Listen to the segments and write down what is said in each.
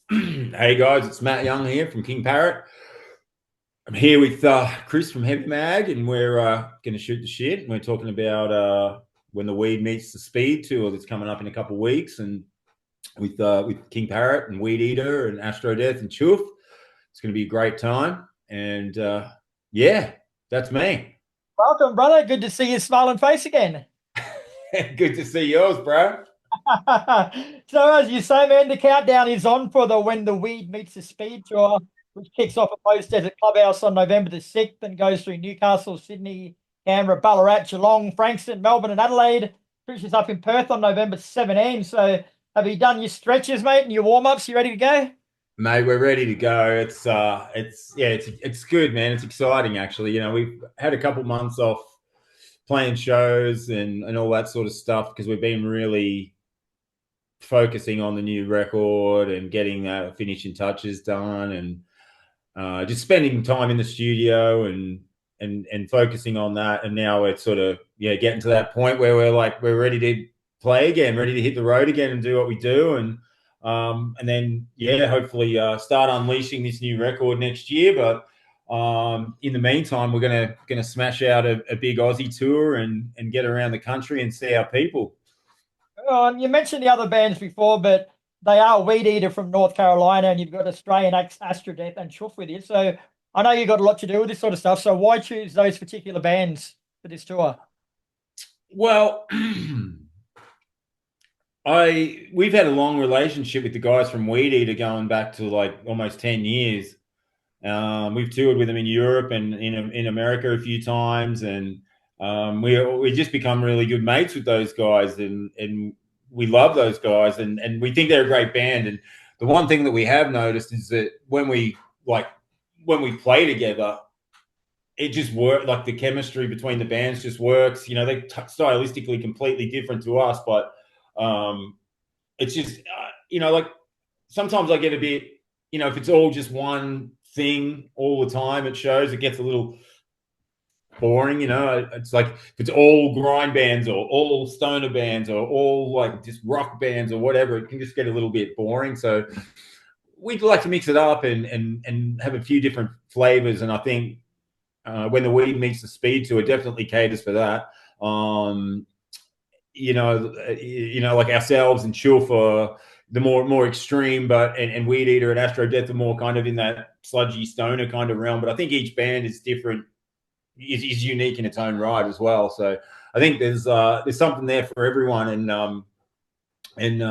Hey guys, it's Matt Young here from King Parrot. I'm here with Chris from Heavy Mag, and we're going to shoot the shit. And we're talking about when the weed meets the speed tour that's coming up in a couple of weeks, and with King Parrot and Weedeater and Astrodeath and Choof. It's going to be a great time, and yeah, that's me. Welcome, brother. Good to see your smiling face again. Good to see yours, bro. So, as you say, man, the countdown is on for the When the Weed Meets the Speed tour, which kicks off at Post Desert Clubhouse on November the 6th and goes through Newcastle, Sydney, Canberra, Ballarat, Geelong, Frankston, Melbourne, and Adelaide. Finishes up in Perth on November 17th. So, have you done your stretches, mate, and your warm ups? You ready to go? Mate, we're ready to go. It's good, man. It's exciting, actually. We've had a couple months off playing shows and all that sort of stuff because we've been really focusing on the new record and getting finishing touches done, and just spending time in the studio and focusing on that. And now it's sort of getting to that point where we're ready to play again, ready to hit the road again and do what we do. And then hopefully start unleashing this new record next year. But in the meantime, we're gonna smash out a big Aussie tour and get around the country and see our people. You mentioned the other bands before, but they are Weedeater from North Carolina, and you've got Australian acts Astrodeath and Choof with you. So I know you've got a lot to do with this sort of stuff. So why choose those particular bands for this tour? Well, I we've had a long relationship with the guys from Weedeater going back to like almost 10 years. We've toured with them in Europe and in America a few times, and we just become really good mates with those guys, and we love those guys, and we think they're a great band. And the one thing that we have noticed is that like when we play together, it just works. Like the chemistry between the bands just works. They're stylistically completely different to us, but it's just like sometimes I get a bit, if it's all just one thing all the time at shows, it gets a little boring. It's like if it's all grind bands or all stoner bands or all like just rock bands or whatever, it can just get a little bit boring. So we'd like to mix it up and have a few different flavors. And I think when the weed meets the speed to it definitely caters for that. Like ourselves and Chill for the more extreme, but and Weedeater and Astrodeath are more kind of in that sludgy stoner kind of realm. But I think each band is different, is unique in its own right as well. So I think there's something there for everyone, and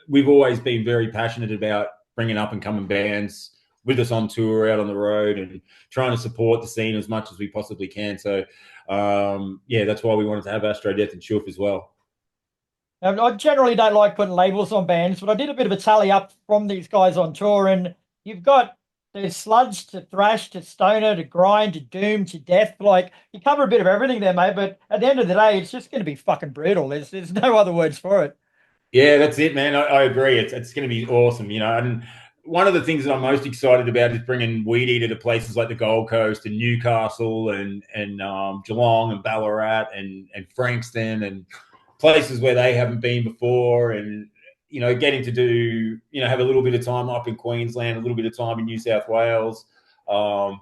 we've always been very passionate about bringing up and coming bands with us on tour, out on the road, and trying to support the scene as much as we possibly can. So that's why we wanted to have Astro Death and Choof as well. I generally don't like putting labels on bands, but I did a bit of a tally up from these guys on tour, and you've got there's sludge to thrash to stoner to grind to doom to death. Like you cover a bit of everything there, mate. But at the end of the day, it's just going to be fucking brutal. There's no other words for it. Yeah, that's it, man. I agree. It's going to be awesome, And one of the things that I'm most excited about is bringing Weedeater to places like the Gold Coast and Newcastle and Geelong and Ballarat and Frankston and places where they haven't been before, and getting to do have a little bit of time up in Queensland, a little bit of time in New South Wales, um,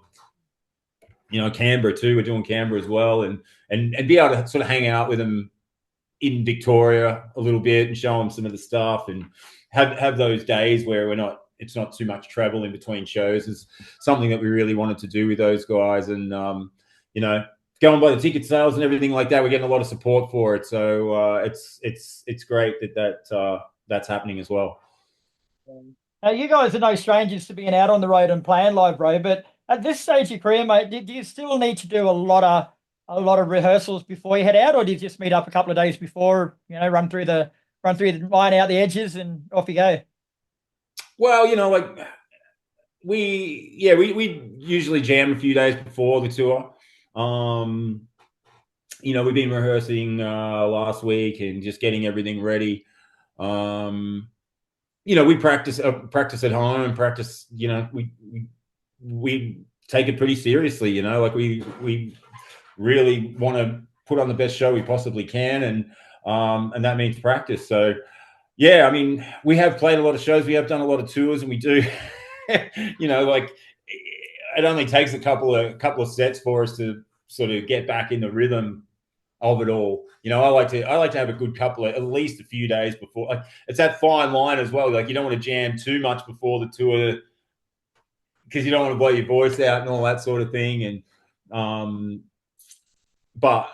Canberra too. We're doing Canberra as well, and be able to sort of hang out with them in Victoria a little bit and show them some of the stuff, and have those days where it's not too much travel in between shows is something that we really wanted to do with those guys. And going by the ticket sales and everything like that, we're getting a lot of support for it. So it's great that's happening as well. Now, you guys are no strangers to being out on the road and playing live, bro. But at this stage of your career, mate, do you still need to do a lot of rehearsals before you head out, or do you just meet up a couple of days before, run through the line out the edges and off you go? Well, like we usually jam a few days before the tour. We've been rehearsing last week and just getting everything ready. We practice at home, practice. We take it pretty seriously. Like we really want to put on the best show we possibly can, and that means practice. So Yeah, I mean, we have played a lot of shows. We have done a lot of tours, and we do, like it only takes a couple of sets for us to sort of get back in the rhythm of it all. I like to have a good couple of at least a few days before. Like, it's that fine line as well. Like, you don't want to jam too much before the tour because you don't want to blow your voice out and all that sort of thing. And but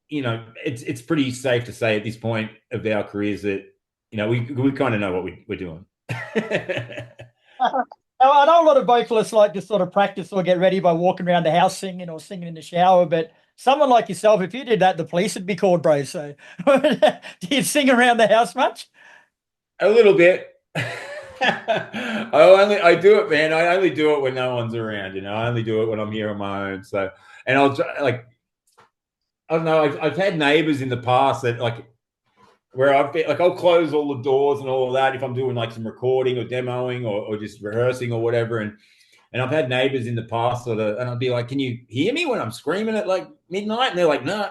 it's pretty safe to say at this point of our careers that we kind of know what we're doing. Now, I know a lot of vocalists like to sort of practice or get ready by walking around the house singing or singing in the shower, but someone like yourself, if you did that, the police would be called, bro. So, do you sing around the house much? A little bit. I do it, man. I only do it when no one's around. I only do it when I'm here on my own. So, and like, I don't know. I've had neighbors in the past that like where I've been, like, I'll close all the doors and all of that if I'm doing like some recording or demoing or just rehearsing or whatever. And I've had neighbors in the past and I'll be like, "Can you hear me when I'm screaming at like midnight?" And they're like, "Nah,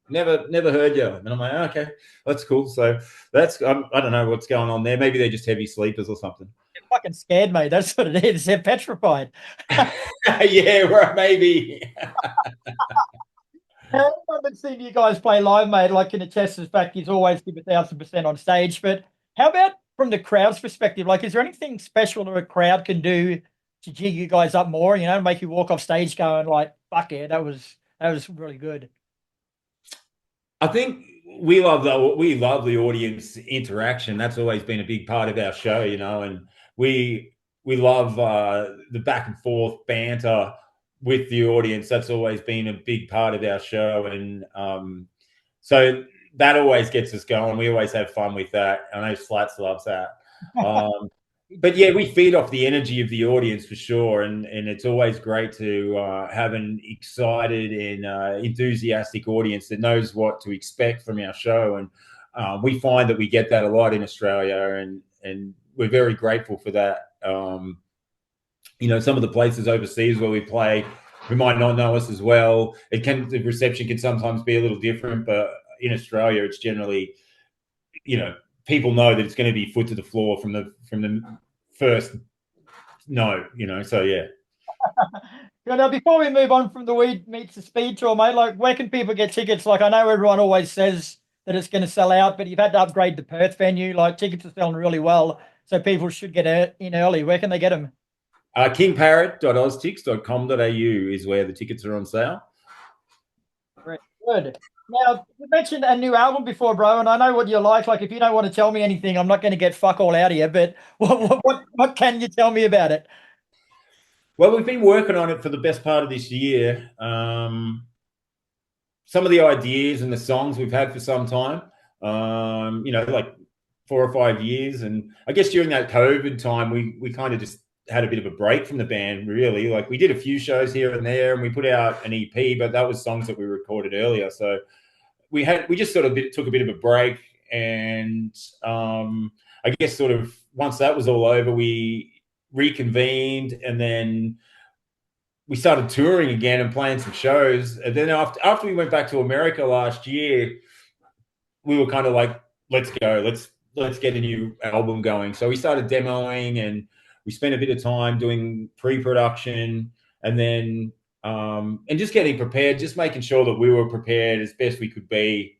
never heard you." And I'm like, "Okay, that's cool." So I don't know what's going on there. Maybe they're just heavy sleepers or something. They're fucking scared, mate. That's what it is. They're petrified. Yeah, right, maybe. I haven't seen you guys play live, mate. Like, can attest to the fact he's always give 1,000% on stage. But how about from the crowd's perspective? Like, is there anything special that a crowd can do to jig you guys up more? Make you walk off stage going like, "Fuck yeah, that was really good." I think we love the audience interaction. That's always been a big part of our show, and we love the back and forth banter with the audience. That's always been a big part of our show, and so that always gets us going. We always have fun with that. I know Slats loves that. Um, but yeah, we feed off the energy of the audience for sure, and it's always great to have an excited and enthusiastic audience that knows what to expect from our show, and we find that we get that a lot in Australia, and we're very grateful for that. Some of the places overseas where we play, who might not know us as well, the reception can sometimes be a little different, but in Australia, it's generally, people know that it's going to be foot to the floor from the first note, so yeah. Now, before we move on from the Weed Meets the Speed tour, mate, like, where can people get tickets? Like, I know everyone always says that it's going to sell out, but you've had to upgrade the Perth venue. Like, tickets are selling really well, so people should get in early. Where can they get them? Kingparrot.oztix.com.au is where the tickets are on sale. Very good. Now, you mentioned a new album before, bro, and I know what you like. Like, if you don't want to tell me anything, I'm not going to get fuck all out of you. But what can you tell me about it? Well, we've been working on it for the best part of this year. Some of the ideas and the songs we've had for some time, like 4 or 5 years. And I guess during that COVID time, we kind of just had a bit of a break from the band, really. Like, we did a few shows here and there, and we put out an EP, but that was songs that we recorded earlier. So we just sort of took a bit of a break, and I guess sort of once that was all over, we reconvened, and then we started touring again and playing some shows. And then after we went back to America last year, we were kind of like, let's go, let's get a new album going. So we started demoing, and we spent a bit of time doing pre-production, and then and just getting prepared, just making sure that we were prepared as best we could be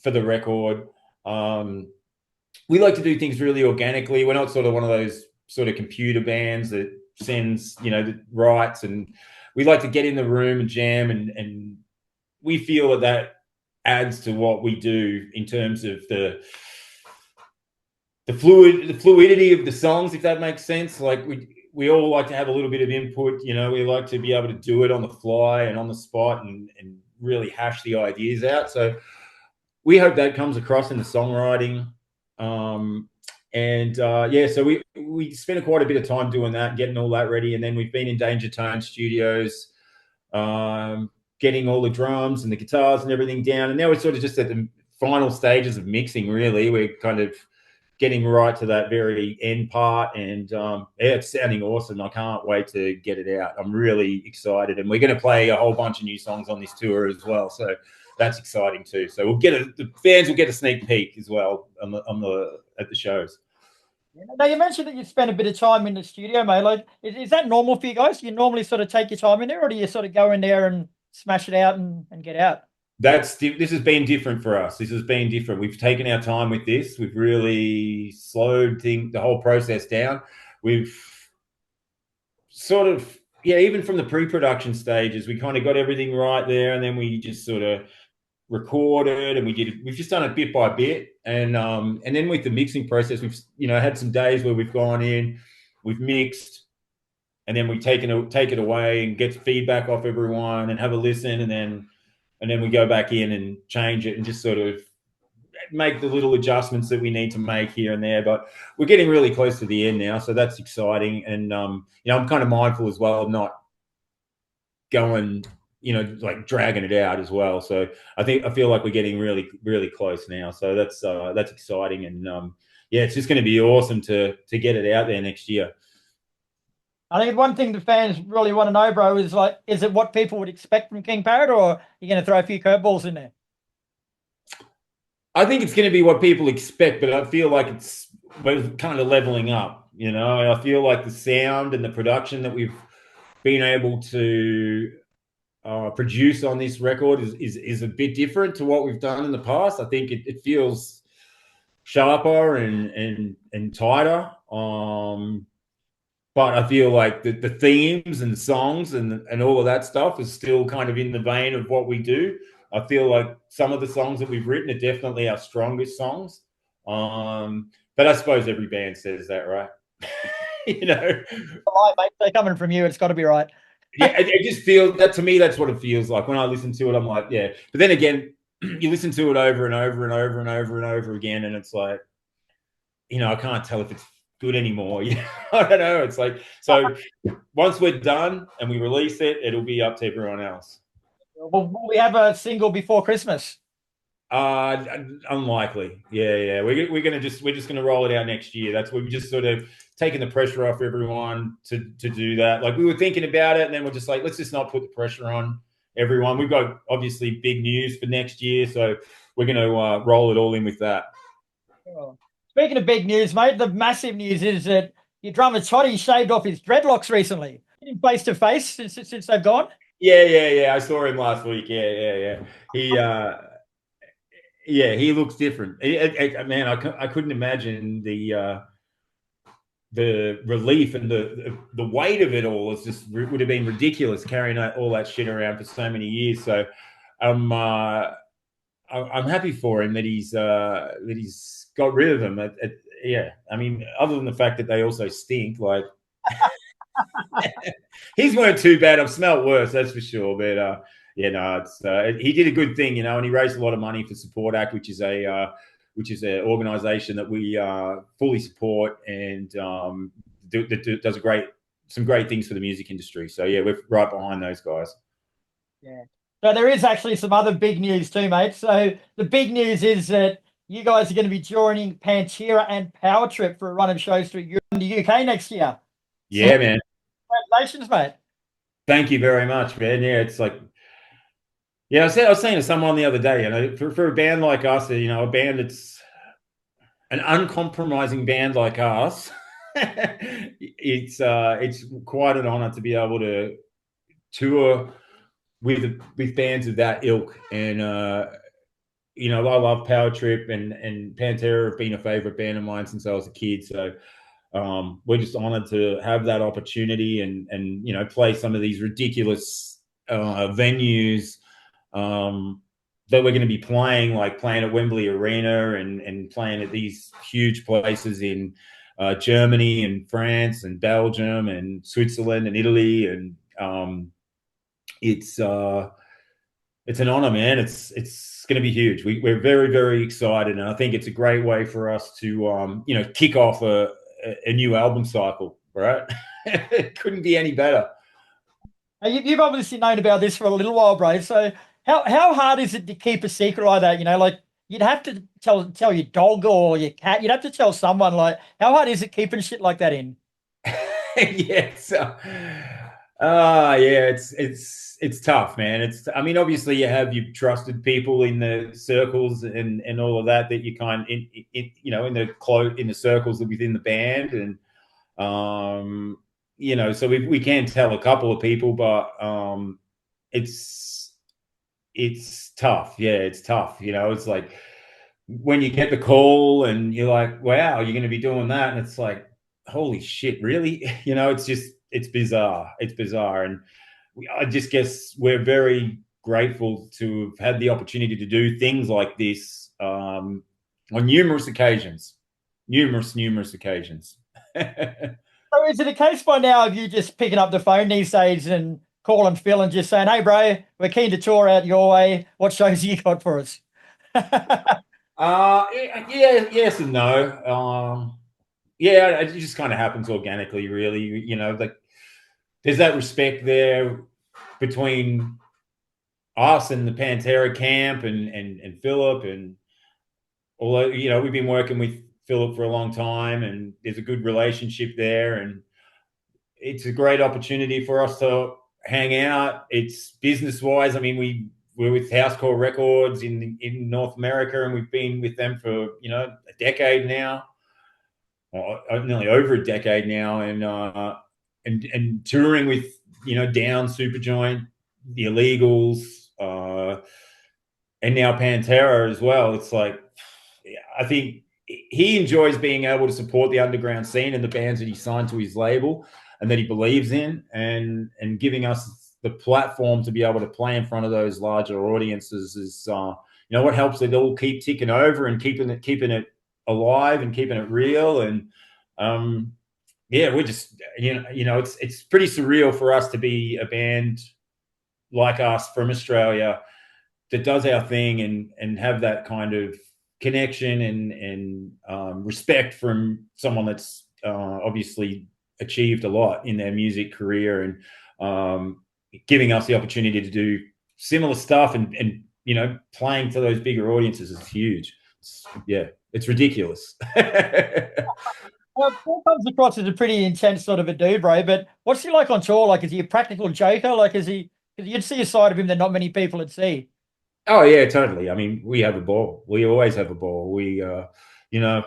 for the record. We like to do things really organically. We're not sort of one of those sort of computer bands that sends, the rights, and we like to get in the room and jam, and we feel that adds to what we do in terms of the fluidity of the songs, if that makes sense. Like, we all like to have a little bit of input. We like to be able to do it on the fly and on the spot, and really hash the ideas out. So we hope that comes across in the songwriting. So we spent quite a bit of time doing that, getting all that ready, and then we've been in Danger Tone Studios, getting all the drums and the guitars and everything down, and now we're sort of just at the final stages of mixing. Really, we're kind of getting right to that very end part, and it's sounding awesome. I can't wait to get it out. I'm really excited, and we're going to play a whole bunch of new songs on this tour as well. So that's exciting too. So the fans will get a sneak peek as well at the shows. Now, you mentioned that you spend a bit of time in the studio, mate. Like, is that normal for you guys? Do you normally sort of take your time in there, or do you sort of go in there and smash it out and get out? This has been different for us. This has been different. We've taken our time with this. We've really slowed the whole process down. We've sort of, yeah, even from the pre-production stages, we kind of got everything right there, and then we just sort of recorded, and we've just done it bit by bit, and then with the mixing process, we've had some days where we've gone in, we've mixed, and then we take it away and get feedback off everyone and have a listen, and then we go back in and change it and just sort of make the little adjustments that we need to make here and there. But we're getting really close to the end now, so that's exciting. And I'm kind of mindful as well of not going, like dragging it out as well. So I feel like we're getting really, really close now. So that's exciting. And yeah, it's just going to be awesome to get it out there next year. I think one thing the fans really want to know, bro, is like, is it what people would expect from King Parrot, or are you going to throw a few curveballs in there? I think it's going to be what people expect, but I feel like we're kind of leveling up. I feel like the sound and the production that we've been able to produce on this record is a bit different to what we've done in the past. I think it feels sharper and tighter. But I feel like the themes and the songs and all of that stuff is still kind of in the vein of what we do. I feel like some of the songs that we've written are definitely our strongest songs. But I suppose every band says that, right? Right, mate. They're coming from you. It's got to be right. Yeah, it just feels that to me. That's what it feels like when I listen to it. I'm like, yeah. But then again, you listen to it over and over and over and over and over again, and it's like, I can't tell if it's good anymore. I don't know. It's like, so once we're done and we release it, it'll be up to everyone else. Will we have a single before Christmas? Unlikely. Yeah. We're just gonna roll it out next year. That's we've just sort of taken the pressure off everyone to do that. Like we were thinking about it, and then we're just like, let's just not put the pressure on everyone. We've got obviously big news for next year, so we're gonna roll it all in with that. Speaking of big news, mate, the massive news is that your drummer Toddy shaved off his dreadlocks recently. Face to face since they've gone. Yeah. I saw him last week. Yeah. He looks different. Man, I couldn't imagine the relief and the weight of it all. It's just would have been ridiculous carrying all that shit around for so many years. So I'm happy for him that he's got rid of them. Yeah, I mean, other than the fact that they also stink, like his weren't too bad. I've smelled worse, that's for sure. But it's he did a good thing, and he raised a lot of money for Support Act, which is an organisation that we fully support and does some great things for the music industry. So yeah, we're right behind those guys. Yeah. So there is actually some other big news too, mate. So the big news is that you guys are going to be joining Pantera and Power Trip for a run of shows through Europe and the UK next year. Yeah, man. Congratulations, mate. Thank you very much, man. Yeah, it's like, yeah, I was saying to someone the other day, for a band like us, a band that's an uncompromising band like us, it's quite an honor to be able to tour with bands of that ilk. And I love Power Trip and Pantera have been a favorite band of mine since I was a kid. So we're just honored to have that opportunity and play some of these ridiculous venues that we're going to be playing, like playing at Wembley Arena and playing at these huge places in Germany and France and Belgium and Switzerland and Italy. And it's an honor, man. It's going to be huge. We're very, very excited, and I think it's a great way for us to kick off a new album cycle. Right? It couldn't be any better. You've obviously known about this for a little while, bro. So how hard is it to keep a secret like that? Like you'd have to tell your dog or your cat. You'd have to tell someone. Like how hard is it keeping shit like that in? Yeah. So Yeah, it's tough, man. I mean, obviously you have your trusted people in the circles and all of that you kind you know in the circles within the band and you know, so we can tell a couple of people, but it's it's tough. Yeah, it's tough. You know, it's like when you get the call and you're like, wow, you're going to be doing that. And it's like, holy shit, really? You know, it's bizarre. It's bizarre. And I just guess we're very grateful to have had the opportunity to do things like this on numerous occasions. Numerous occasions. So is it a case by now of you just picking up the phone these days and calling Phil and just saying, "Hey, bro, we're keen to tour out your way. What shows you got for us?" Yeah, yes and no. Yeah, it just kind of happens organically, really. You know, like there's that respect there between us and the Pantera camp and Philip, and although you know we've been working with Philip for a long time, and there's a good relationship there, and it's a great opportunity for us to hang out. It's business wise. I mean, we're with Housecore Records in North America, and we've been with them for you know a decade now, or nearly over a decade now, and touring with you know Down, Superjoint, the Illegals, and now Pantera as well. It's like I think he enjoys being able to support the underground scene and the bands that he signed to his label and that he believes in, and giving us the platform to be able to play in front of those larger audiences is you know what helps it all keep ticking over and keeping it alive and keeping it real. And yeah, we're just you know it's pretty surreal for us to be a band like us from Australia that does our thing and have that kind of connection and respect from someone that's obviously achieved a lot in their music career and giving us the opportunity to do similar stuff and you know playing to those bigger audiences is huge. Yeah, it's ridiculous. Paul comes across as a pretty intense sort of a dude, bro. But what's he like on tour? Like, is he a practical joker? Like, is he? Because you'd see a side of him that not many people would see. Oh yeah, totally. I mean, we have a ball. We always have a ball. You know,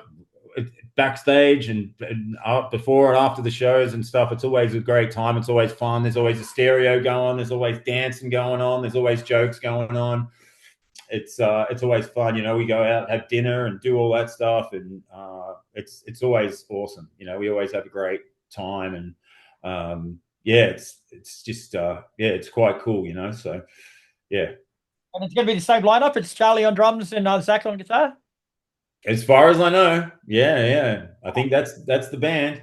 backstage and before and after the shows and stuff, it's always a great time. It's always fun. There's always a stereo going. There's always dancing going on. There's always jokes going on. It's always fun. You know, we go out, have dinner, and do all that stuff, and it's always awesome. You know, we always have a great time, and yeah, it's just yeah, it's quite cool. You know, so yeah. And it's going to be the same lineup. It's Charlie on drums and Zach on guitar. As far as I know, yeah, yeah. I think that's the band.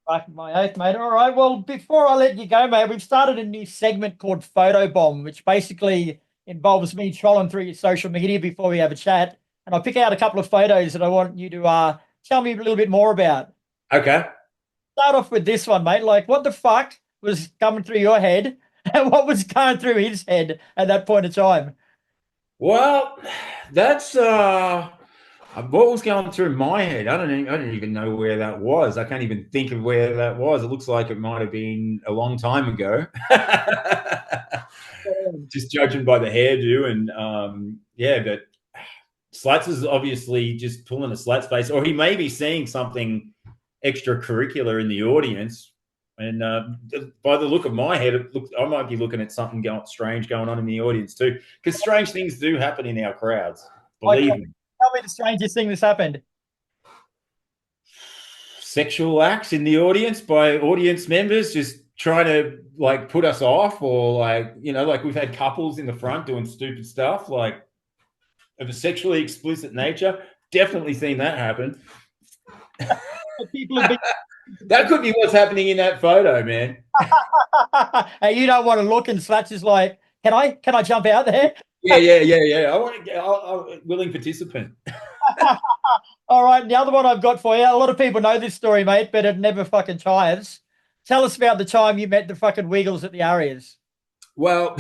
Back my eighth, mate. All right. Well, before I let you go, mate, we've started a new segment called Photo Bomb, which basically involves me trolling through your social media before we have a chat. And I'll pick out a couple of photos that I want you to tell me a little bit more about. Okay. Start off with this one, mate. Like, what the fuck was coming through your head and what was going through his head at that point in time? Well, that's what was going through my head. I don't even know where that was. I can't even think of where that was. It looks like it might have been a long time ago. Just judging by the hairdo and yeah, but Slats is obviously just pulling a Slats face, or he may be seeing something extracurricular in the audience. And by the look of my head, I might be looking at something strange going on in the audience too, because strange things do happen in our crowds. Okay. Believe me, Tell me the strangest thing that's happened. sexual acts in the audience by audience members just trying to like put us off, or like you know, like we've had couples in the front doing stupid stuff like of a sexually explicit nature. Definitely seen that happen. People have been. That could be what's happening in that photo, man. And you don't want to look, and Slats is like, can I jump out there? Yeah. I want to get I'm willing participant. All right, the other one I've got for you. A lot of people know this story, mate, but it never fucking chives. Tell us about the time you met the fucking Wiggles at the Arias. Well,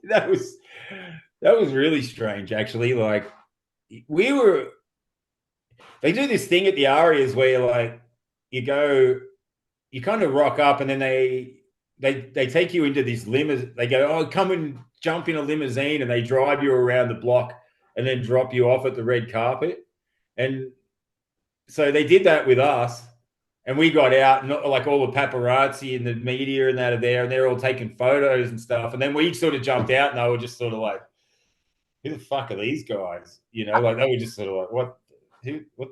that was that was really strange, actually. Like we were, they do this thing at the Arias where like you go, you kind of rock up, and then they take you into this limousine. They go, oh, come and jump in a limousine, and they drive you around the block and then drop you off at the red carpet. And so they did that with us, and we got out, and like all the paparazzi and the media and that are there, and they're all taking photos and stuff. And then we sort of jumped out, and they were just sort of like, "Who the fuck are these guys?" You know, like they were just sort of like, "What? Who? What?"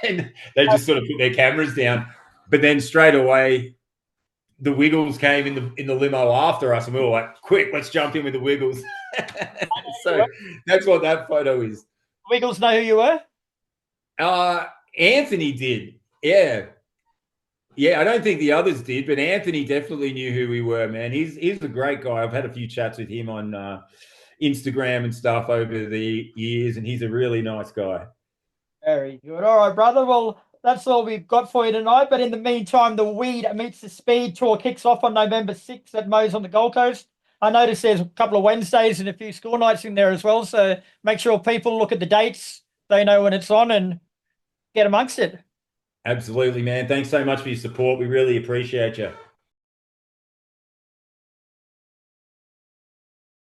And they just sort of put their cameras down. But then straight away, the Wiggles came in the limo after us, and we were like, "Quick, let's jump in with the Wiggles." So that's what that photo is. Wiggles know who you were? Uh, Anthony did. Yeah. Yeah, I don't think the others did, but Anthony definitely knew who we were, man. He's a great guy. I've had a few chats with him on Instagram and stuff over the years, and he's a really nice guy. Very good. All right, brother. Well, that's all we've got for you tonight. But in the meantime, the Weed Meets the Speed tour kicks off on November 6th at Mo's on the Gold Coast. I noticed there's a couple of Wednesdays and a few school nights in there as well. So make sure people look at the dates. They know when it's on and get amongst it. Absolutely, man. Thanks so much for your support. We really appreciate you.